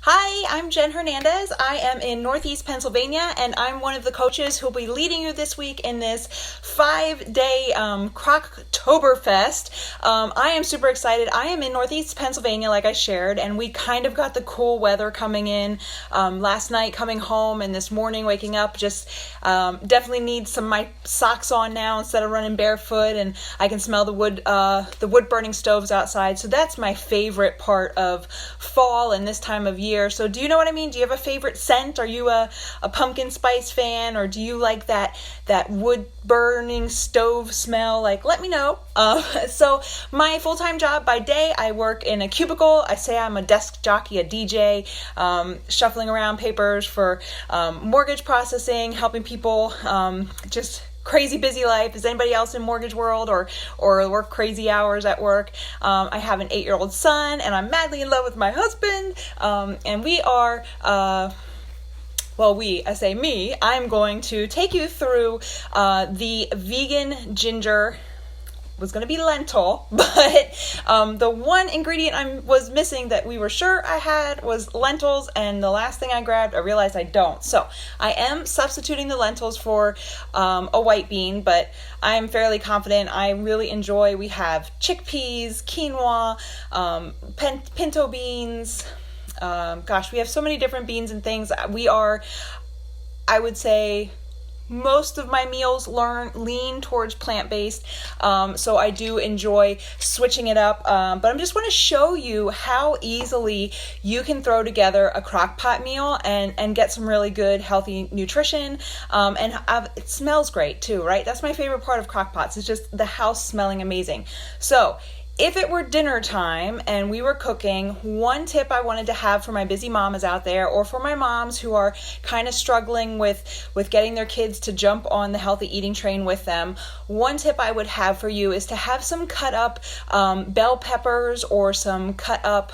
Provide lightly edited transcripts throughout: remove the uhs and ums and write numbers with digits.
Hi, I'm Jen Hernandez. I am in Northeast Pennsylvania, and I'm one of the coaches who will be leading you this week in this 5-day Croctoberfest. I am super excited. I am in Northeast Pennsylvania, like I shared, and we kind of got the cool weather coming in last night, coming home, and this morning waking up. Just definitely need my socks on now instead of running barefoot, and I can smell the wood burning stoves outside. So that's my favorite part of fall and this time of year. So do you know what I mean? Do you have a favorite scent? Are you a pumpkin spice fan, or do you like that wood burning stove smell? Like, let me know. So my full-time job by day, I work in a cubicle. I say I'm a desk jockey, a DJ, shuffling around papers for mortgage processing, helping people, just crazy busy life. Is anybody else in mortgage world or work crazy hours at work? I have an 8-year-old son, and I'm madly in love with my husband. And we are, I say me, I'm going to take you through the vegan ginger. Was going to be lentil, but the one ingredient I was missing that we were sure I had was lentils, and the last thing I grabbed, I realized I don't. So I am substituting the lentils for a white bean, but I'm fairly confident. I really enjoy, we have chickpeas, quinoa, pinto beans. We have so many different beans and things. We are, I would say, most of my meals lean towards plant-based, so I do enjoy switching it up, but I just want to show you how easily you can throw together a crock pot meal and get some really good healthy nutrition, and it smells great too, right? That's my favorite part of crock pots. It's just the house smelling amazing. So if it were dinner time and we were cooking, one tip I wanted to have for my busy mamas out there, or for my moms who are kind of struggling with getting their kids to jump on the healthy eating train with them, one tip I would have for you is to have some cut up bell peppers or some cut up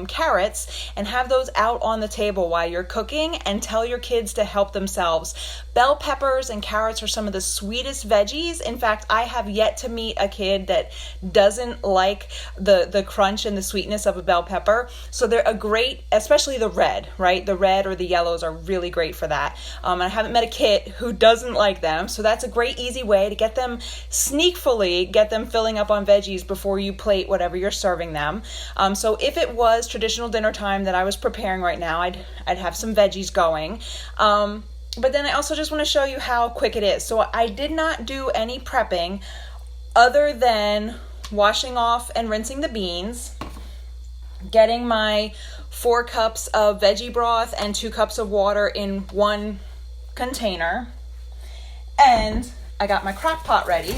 carrots, and have those out on the table while you're cooking, and tell your kids to help themselves. Bell peppers and carrots are some of the sweetest veggies. In fact, I have yet to meet a kid that doesn't like the crunch and the sweetness of a bell pepper. So they're a great, especially the red, right? The red or the yellows are really great for that. I haven't met a kid who doesn't like them. So that's a great, easy way to get them filling up on veggies before you plate whatever you're serving them. So if it was traditional dinner time that I was preparing right now, I'd have some veggies going. But then I also just want to show you how quick it is. So I did not do any prepping other than washing off and rinsing the beans, getting my 4 cups of veggie broth and 2 cups of water in one container, and I got my crock pot ready.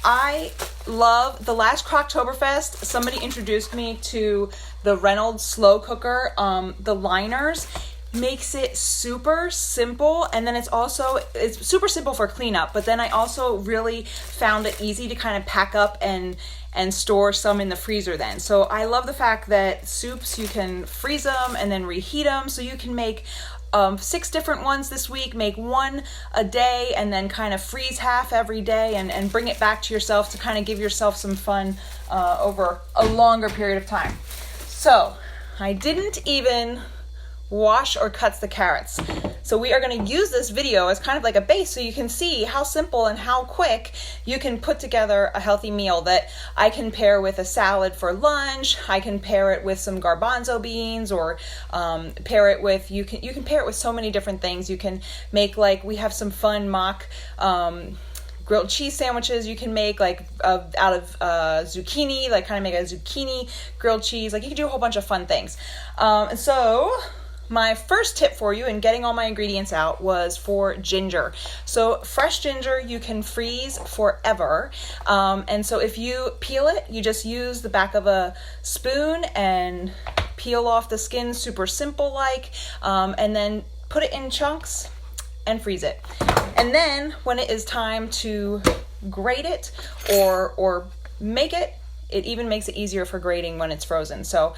I love the last Croctoberfest. Somebody introduced me to the Reynolds slow cooker, the liners. Makes it super simple, and then it's super simple for cleanup, but then I also really found it easy to kind of pack up and store some in the freezer then. So I love the fact that soups, you can freeze them and then reheat them, so you can make 6 different ones this week, make 1 a day, and then kind of freeze half every day and bring it back to yourself to kind of give yourself some fun over a longer period of time. So I didn't even wash or cut the carrots. So we are going to use this video as kind of like a base so you can see how simple and how quick you can put together a healthy meal that I can pair with a salad for lunch. I can pair it with some garbanzo beans, or pair it with, you can pair it with so many different things. You can make, like, we have some fun mock grilled cheese sandwiches you can make, like out of zucchini, like kind of make a zucchini grilled cheese. Like, you can do a whole bunch of fun things. And so my first tip for you in getting all my ingredients out was for ginger. So fresh ginger you can freeze forever. And so if you peel it, you just use the back of a spoon and peel off the skin, super simple like, and then put it in chunks and freeze it. And then when it is time to grate it or make it, it even makes it easier for grating when it's frozen. So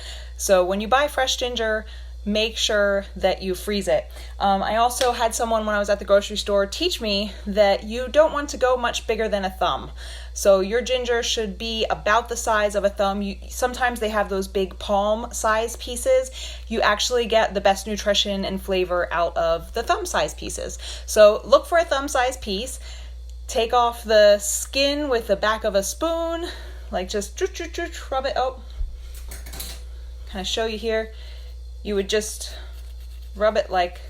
when you buy fresh ginger, make sure that you freeze it. I also had someone when I was at the grocery store teach me that you don't want to go much bigger than a thumb. So your ginger should be about the size of a thumb. Sometimes they have those big palm size pieces. You actually get the best nutrition and flavor out of the thumb size pieces. So look for a thumb size piece. Take off the skin with the back of a spoon, like just rub it. Oh, kind of show you here. You would just rub it like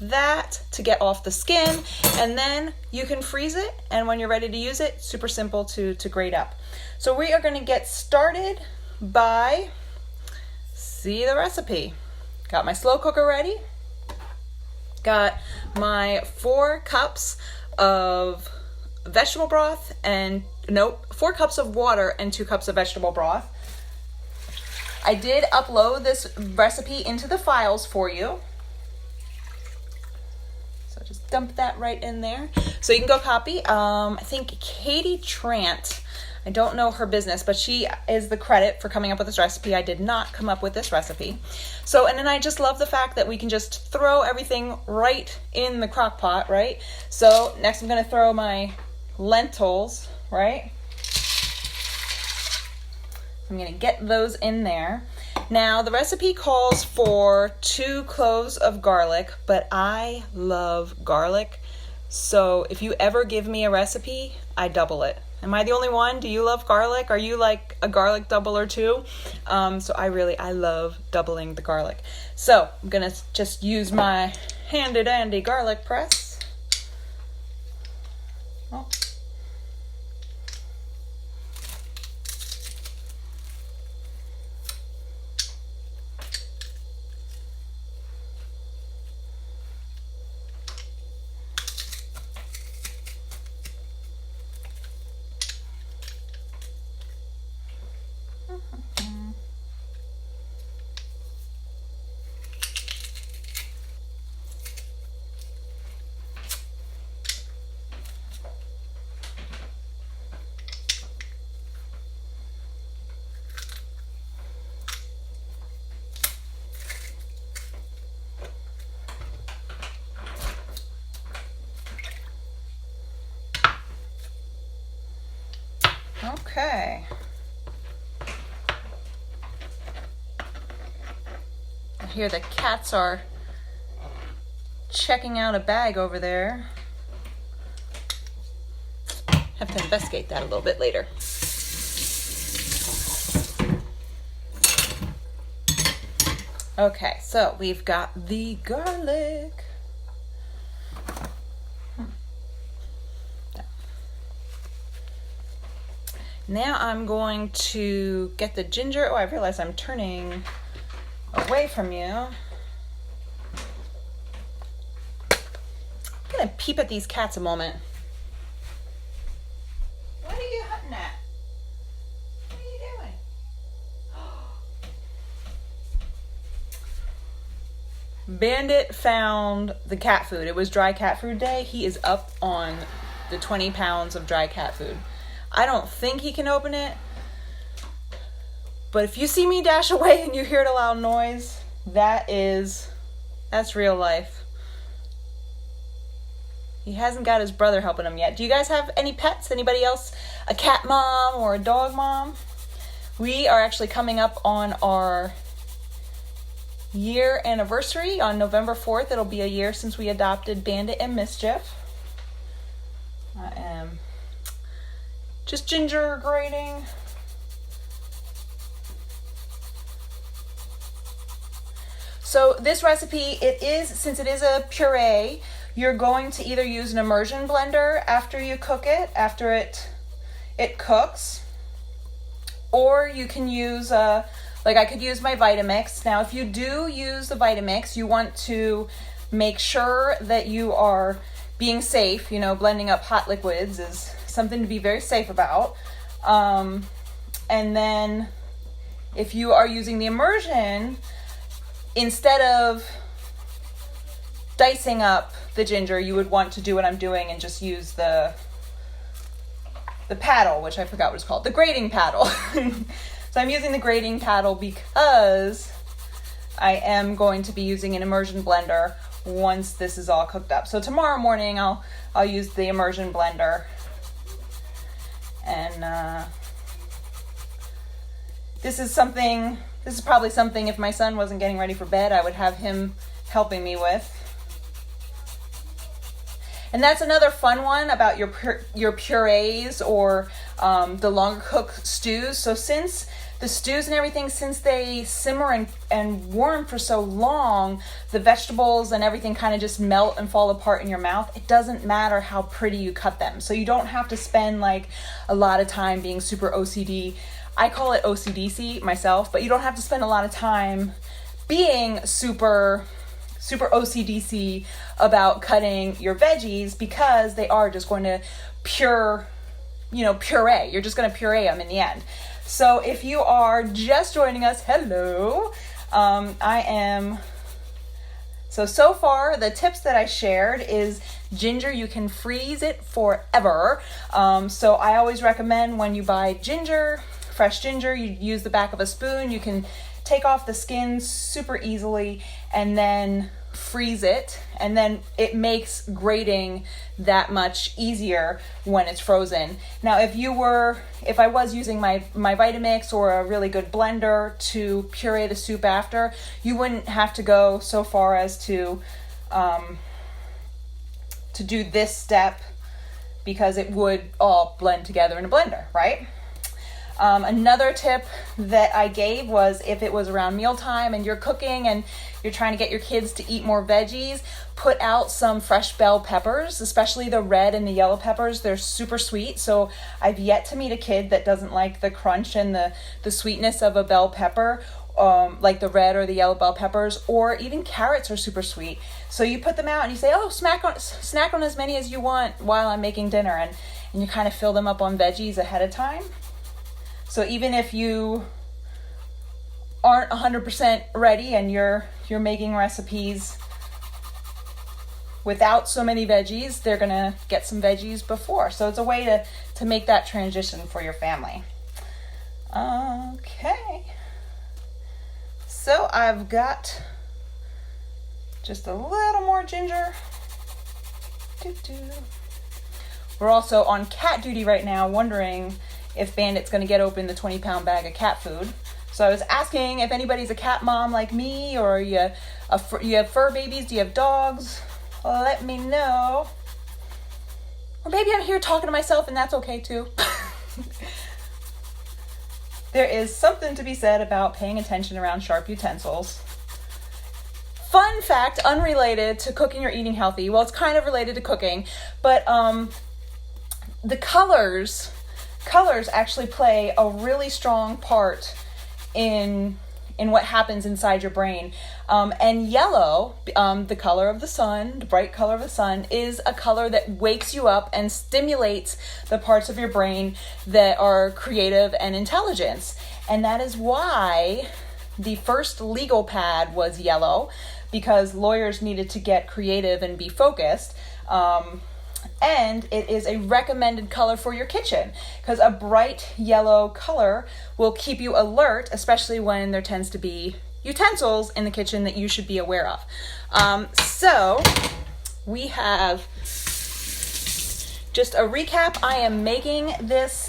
that to get off the skin, and then you can freeze it, and when you're ready to use it, super simple to grate up. So we are going to get started by, see the recipe. Got my slow cooker ready. Got my 4 cups of vegetable broth and 4 cups of water and 2 cups of vegetable broth. I did upload this recipe into the files for you. So just dump that right in there. So you can go copy. I think Katie Trant, I don't know her business, but she is the credit for coming up with this recipe. I did not come up with this recipe. So, and then I just love the fact that we can just throw everything right in the crock pot, right? So next I'm gonna throw my lentils, right? I'm gonna get those in there. Now the recipe calls for 2 cloves of garlic, but I love garlic. So if you ever give me a recipe, I double it. Am I the only one? Do you love garlic? Are you like a garlic doubler too? So I love doubling the garlic. So I'm gonna just use my handy dandy garlic press. Oh. Okay. I hear the cats are checking out a bag over there. Have to investigate that a little bit later. Okay, so we've got the garlic. Now I'm going to get the ginger. Oh, I realize I'm turning away from you. I'm gonna peep at these cats a moment. What are you hunting at? What are you doing? Bandit found the cat food. It was dry cat food day. He is up on the 20 pounds of dry cat food. I don't think he can open it, but if you see me dash away and you hear a loud noise, that's real life. He hasn't got his brother helping him yet. Do you guys have any pets? Anybody else? A cat mom or a dog mom? We are actually coming up on our year anniversary on November 4th. It'll be a year since we adopted Bandit and Mischief. I am just ginger grating. So this recipe, since it is a puree, you're going to either use an immersion blender after you cook it, after it cooks, or you can use like I could use my Vitamix. Now if you do use the Vitamix, you want to make sure that you are being safe. Blending up hot liquids is something to be very safe about. And then if you are using the immersion, instead of dicing up the ginger, you would want to do what I'm doing and just use the paddle, which I forgot what it's called, the grating paddle. So I'm using the grating paddle because I am going to be using an immersion blender once this is all cooked up. So tomorrow morning I'll use the immersion blender And this is probably something, if my son wasn't getting ready for bed, I would have him helping me with. And that's another fun one about your purees or the longer cook stews. So since the stews and everything, since they simmer and warm for so long, the vegetables and everything kind of just melt and fall apart in your mouth. It doesn't matter how pretty you cut them. So you don't have to spend like a lot of time being super OCD. I call it OCDC myself, but you don't have to spend a lot of time being super OCDC about cutting your veggies, because they are just going to puree. You're just going to puree them in the end. So if you are just joining us, hello. So far the tips that I shared is ginger. You can freeze it forever. So I always recommend when you buy fresh ginger, you use the back of a spoon. You can take off the skin super easily and then freeze it, and then it makes grating that much easier when it's frozen. Now if I was using my Vitamix or a really good blender to puree the soup after, you wouldn't have to go so far as to do this step, because it would all blend together in a blender, right? Another tip that I gave was, if it was around mealtime and you're cooking and you're trying to get your kids to eat more veggies, put out some fresh bell peppers, especially the red and the yellow peppers. They're super sweet. So I've yet to meet a kid that doesn't like the crunch and the sweetness of a bell pepper, like the red or the yellow bell peppers, or even carrots are super sweet. So you put them out and you say, snack on as many as you want while I'm making dinner. And you kind of fill them up on veggies ahead of time. So even if you aren't 100% ready and you're making recipes without so many veggies, they're gonna get some veggies before. So it's a way to make that transition for your family. Okay. So I've got just a little more ginger. We're also on cat duty right now, wondering if Bandit's going to get open the 20-pound bag of cat food. So I was asking if anybody's a cat mom like me, or you have fur babies, do you have dogs? Let me know. Or maybe I'm here talking to myself and that's okay too. There is something to be said about paying attention around sharp utensils. Fun fact, unrelated to cooking or eating healthy. Well, it's kind of related to cooking, but the colors actually play a really strong part in what happens inside your brain. And yellow, the color of the sun, the bright color of the sun, is a color that wakes you up and stimulates the parts of your brain that are creative and intelligence. And that is why the first legal pad was yellow, because lawyers needed to get creative and be focused. And it is a recommended color for your kitchen, because a bright yellow color will keep you alert, especially when there tends to be utensils in the kitchen that you should be aware of. So we have just a recap. I am making this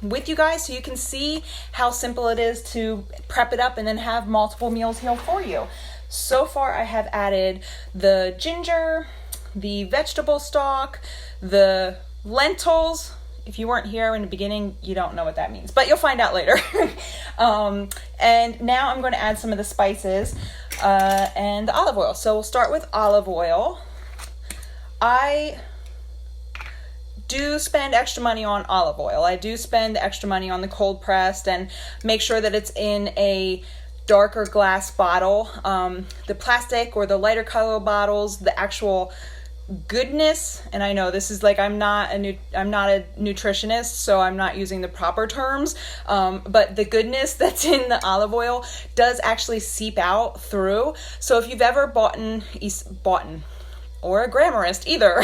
with you guys so you can see how simple it is to prep it up and then have multiple meals here for you. So far I have added the ginger, the vegetable stock, the lentils. If you weren't here in the beginning, you don't know what that means, but you'll find out later. And now I'm going to add some of the spices and the olive oil. So we'll start with olive oil. I do spend extra money on olive oil. I do spend extra money on the cold pressed, and make sure that it's in a darker glass bottle. The plastic or the lighter color bottles, the actual goodness, and I know this is like, I'm not a nutritionist, so I'm not using the proper terms, but the goodness that's in the olive oil does actually seep out through. So if you've ever bought or a grammarist either,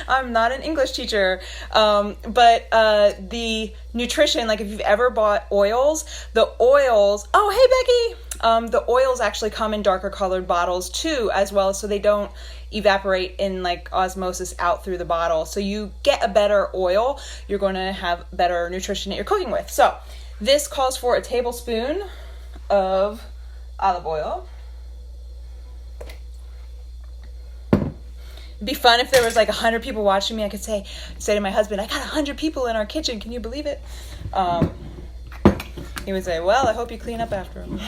I'm not an English teacher. But the nutrition, like if you've ever bought oils, oh, hey, Becky! The oils actually come in darker colored bottles too, as well, so they don't evaporate in like osmosis out through the bottle. So you get a better oil, you're going to have better nutrition that you're cooking with. So this calls for a tablespoon of olive oil. It'd be fun if there was like 100 people watching me. I could say to my husband, I got 100 people in our kitchen. Can you believe it? He would say, well, I hope you clean up after them.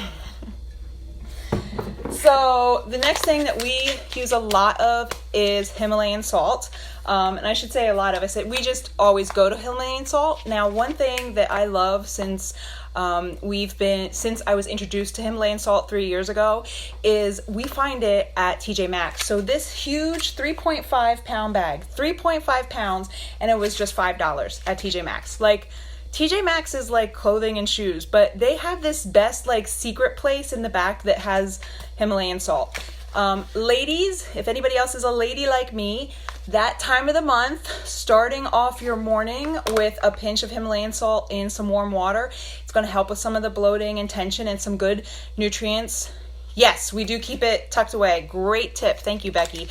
So the next thing that we use a lot of is Himalayan salt. And I should say a lot of, we just always go to Himalayan salt. Now, one thing that I love since I was introduced to Himalayan salt 3 years ago is we find it at TJ Maxx. So this huge 3.5 pound bag, 3.5 pounds, and it was just $5 at TJ Maxx. Like, TJ Maxx is like clothing and shoes, but they have this best like secret place in the back that has Himalayan salt. Ladies, if anybody else is a lady like me, that time of the month, starting off your morning with a pinch of Himalayan salt in some warm water, it's going to help with some of the bloating and tension and some good nutrients. Yes, we do keep it tucked away. Great tip. Thank you, Becky.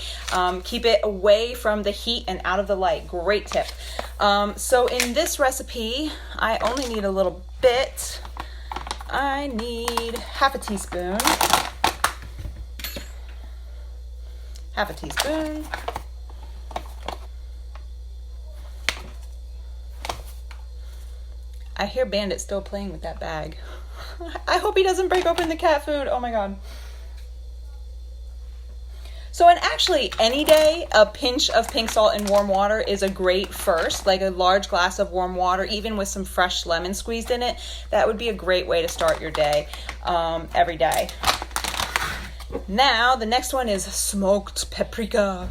Keep it away from the heat and out of the light. Great tip. So in this recipe, I only need a little bit. I need half a teaspoon. Half a teaspoon. I hear Bandit still playing with that bag. I hope he doesn't break open the cat food. Oh my God. So, and actually any day, a pinch of pink salt in warm water is a great first, like a large glass of warm water, even with some fresh lemon squeezed in it. That would be a great way to start your day every day. Now, the next one is smoked paprika.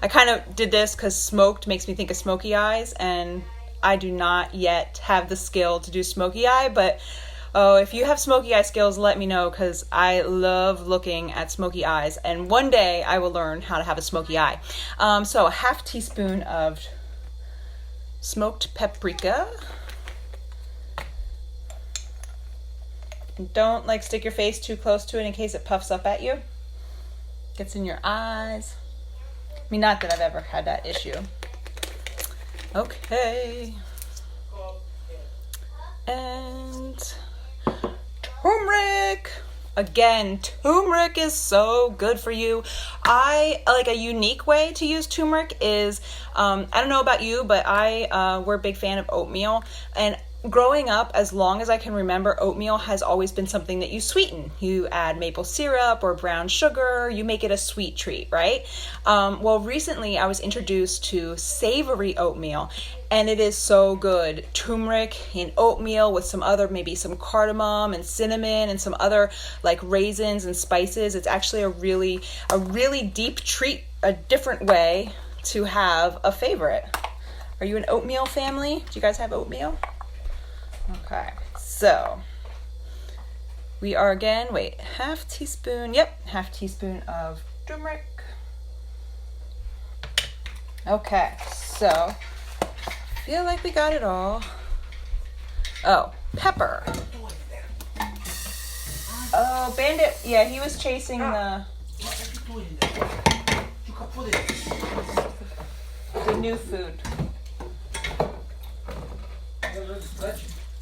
I kind of did this because smoked makes me think of smoky eyes, and I do not yet have the skill to do smoky eye, but if you have smoky eye skills, let me know, because I love looking at smoky eyes, and one day I will learn how to have a smoky eye. So a half teaspoon of smoked paprika. Don't like stick your face too close to it in case it puffs up at you. Gets in your eyes. I mean, not that I've ever had that issue. Okay. And turmeric. Again, turmeric is so good for you. I like a unique way to use turmeric is, I don't know about you, but we're a big fan of oatmeal. And growing up, as long as I can remember, oatmeal has always been something that you sweeten. You add maple syrup or brown sugar, you make it a sweet treat, right? Well, recently I was introduced to savory oatmeal, and it is so good. Turmeric in oatmeal with maybe some cardamom and cinnamon and some other like raisins and spices. It's actually a really deep treat, a different way to have a favorite. Are you an oatmeal family? Do you guys have oatmeal? Okay, so we are again, half teaspoon of turmeric. Okay, so I feel like we got it all. Oh, pepper. Oh, Bandit, yeah, he was chasing the new food.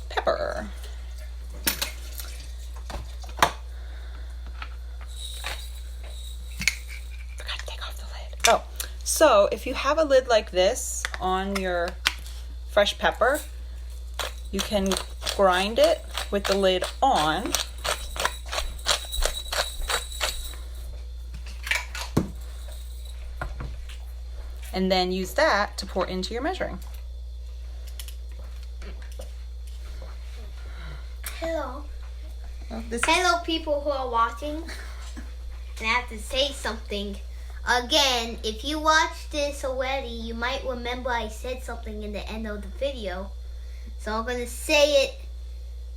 Pepper. Forgot to take off the lid. Oh, so if you have a lid like this on your fresh pepper, you can grind it with the lid on. And then use that to pour into your measuring. Hello. Hello, people who are watching. And I have to say something. Again, if you watched this already, you might remember I said something in the end of the video. So I'm going to say it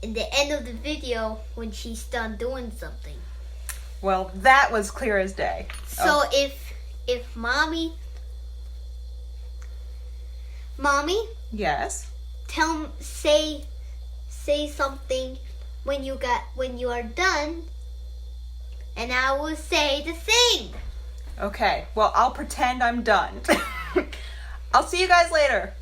in the end of the video when she's done doing something. Well, that was clear as day. So if mommy Mommy? Yes? Say something when you are done, and I will say the thing. Okay, well, I'll pretend I'm done. I'll see you guys later.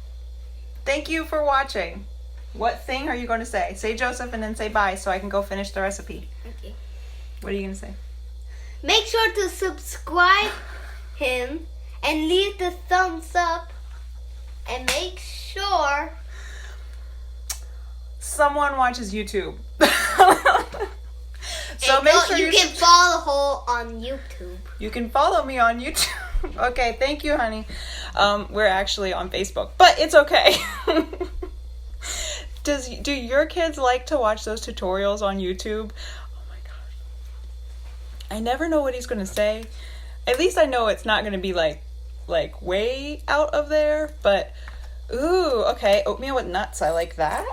Thank you for watching. What thing are you going to say? Say Joseph and then say bye so I can go finish the recipe. Okay. What are you going to say? Make sure to subscribe him and leave the thumbs up, and make sure someone watches YouTube. So and make sure you can follow her on YouTube. You can follow me on YouTube. Okay, thank you, honey. We're actually on Facebook, but it's okay. Do your kids like to watch those tutorials on YouTube? Oh my gosh. I never know what he's gonna say. At least I know it's not gonna be like way out of there, but ooh, okay. Oatmeal with nuts, I like that.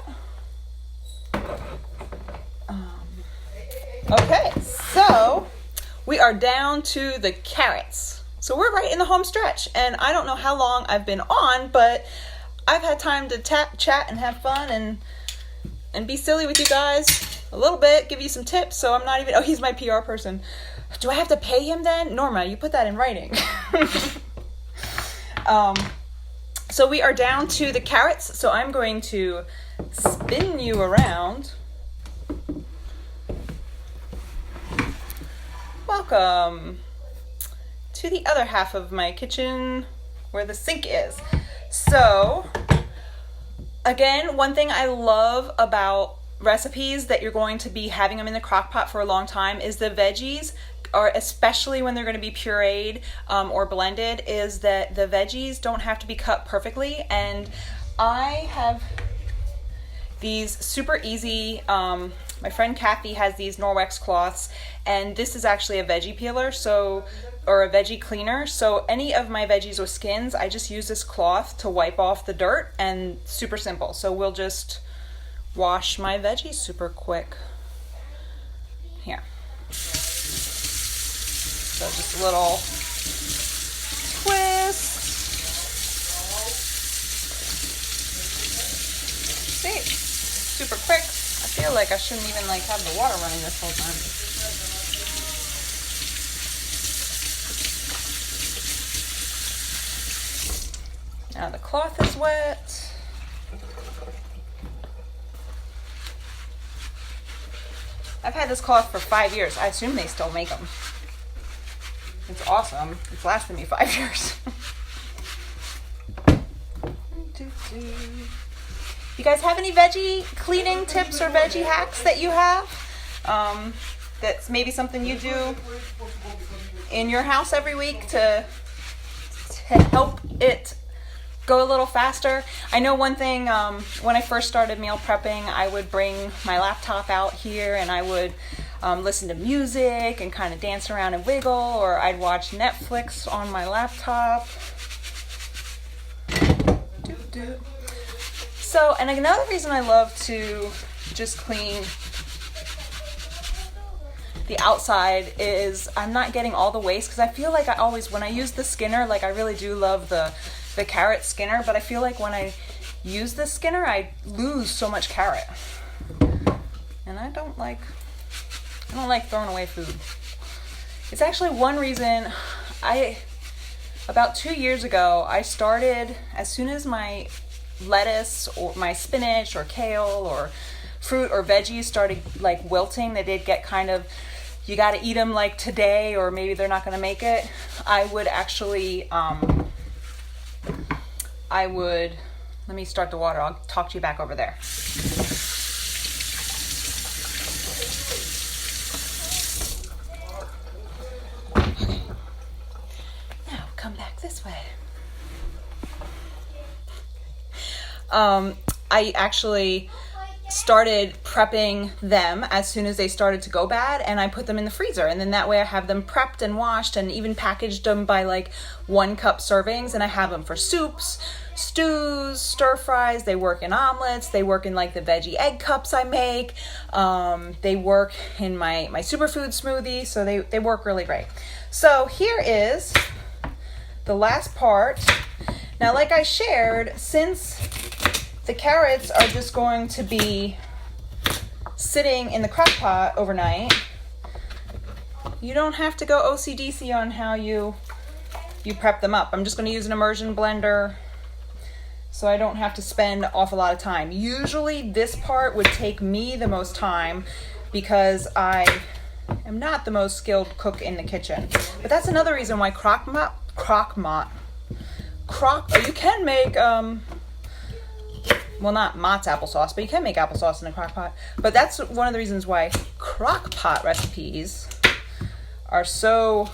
Okay, so we are down to the carrots. So we're right in the home stretch, and I don't know how long I've been on, but I've had time to chat and have fun and be silly with you guys a little bit, give you some tips. So I'm not even, oh, he's my PR person. Do I have to pay him then? Norma, you put that in writing. So we are down to the carrots, so I'm going to spin you around. Welcome to the other half of my kitchen where the sink is. So, again, one thing I love about recipes that you're going to be having them in the crock pot for a long time is the veggies, or especially when they're going to be pureed or blended, is that the veggies don't have to be cut perfectly. And I have these super easy, my friend Kathy has these Norwex cloths, and this is actually a veggie peeler, or a veggie cleaner. So any of my veggies with skins, I just use this cloth to wipe off the dirt, and super simple. So we'll just wash my veggies super quick. Here. So just a little twist. See? Super quick. I feel like I shouldn't even have the water running this whole time. Now the cloth is wet. I've had this cloth for 5 years. I assume they still make them. It's awesome. It's lasted me 5 years. You guys have any veggie cleaning tips or veggie hacks that you have? That's maybe something you do in your house every week to help it go a little faster? I know one thing, when I first started meal prepping, I would bring my laptop out here and I would listen to music and kind of dance around and wiggle, or I'd watch Netflix on my laptop. So, and another reason I love to just clean the outside is I'm not getting all the waste, because I feel like I always, when I use the skinner, I really do love the carrot skinner, but I feel like when I use the skinner, I lose so much carrot. And I don't like throwing away food. It's actually one reason about 2 years ago, I started, as soon as my lettuce or my spinach or kale or fruit or veggies started wilting, they did get kind of, you got to eat them today, or maybe they're not going to make it. I would actually, let me start the water. I'll talk to you back over there. Okay. Now come back this way. I actually started prepping them as soon as they started to go bad, and I put them in the freezer, and then that way I have them prepped and washed and even packaged them by 1 cup servings, and I have them for soups, stews, stir fries. They work in omelets. They work in the veggie egg cups I make. They work in my superfood smoothie, so they work really great. So here is the last part. Now, like I shared, since the carrots are just going to be sitting in the crock pot overnight, you don't have to go OCDC on how you prep them up. I'm just going to use an immersion blender so I don't have to spend an awful lot of time. Usually this part would take me the most time because I am not the most skilled cook in the kitchen. But that's another reason why you can make, well, not Mott's applesauce, but you can make applesauce in a crock pot. But that's one of the reasons why crock pot recipes are so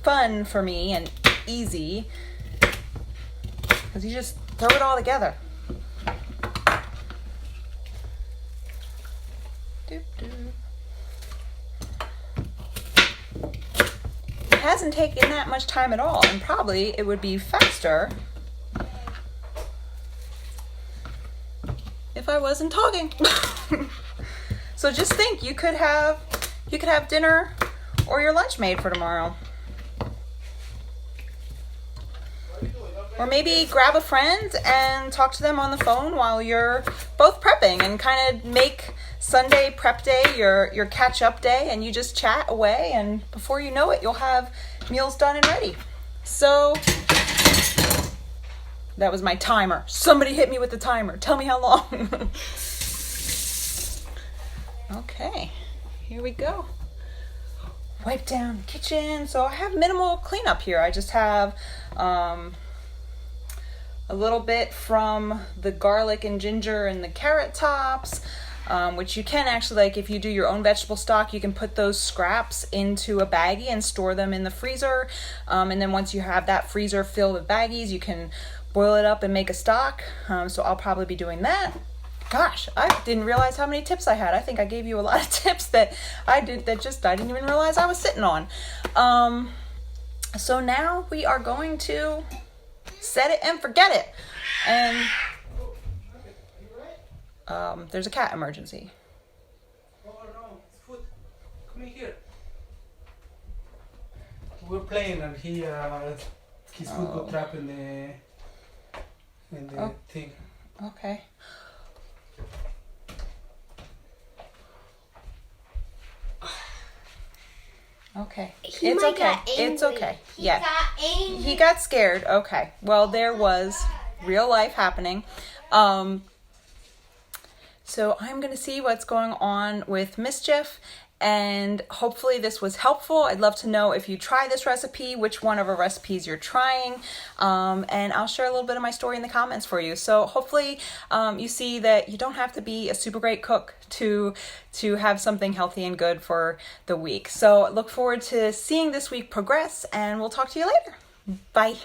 fun for me and easy, because you just throw it all together. It hasn't taken that much time at all, and probably it would be faster if I wasn't talking. So just think, you could have dinner or your lunch made for tomorrow. Or maybe grab a friend and talk to them on the phone while you're both prepping, and kind of make Sunday prep day your catch-up day, and you just chat away, and before you know it, you'll have meals done and ready. So that was my timer. Somebody hit me with the timer. Tell me how long. Okay, here we go. Wipe down the kitchen. So I have minimal cleanup here. I just have a little bit from the garlic and ginger and the carrot tops, which you can actually, like if you do your own vegetable stock, you can put those scraps into a baggie and store them in the freezer. And then once you have that freezer filled with baggies, you can boil it up and make a stock. So I'll probably be doing that. Gosh, I didn't realize how many tips I had. I think I gave you a lot of tips that I didn't even realize I was sitting on. So now we are going to set it and forget it. And there's a cat emergency. Oh no, it's food. Come in here. We're playing and his food got trapped in the thing. Okay. Okay. It's okay. It's okay. Yeah. He got scared. Okay. Well, there was real life happening. So I'm going to see what's going on with Mischief, and hopefully this was helpful. I'd love to know if you try this recipe, which one of our recipes you're trying, and I'll share a little bit of my story in the comments for you. So hopefully you see that you don't have to be a super great cook to have something healthy and good for the week. So look forward to seeing this week progress, and we'll talk to you later. Bye.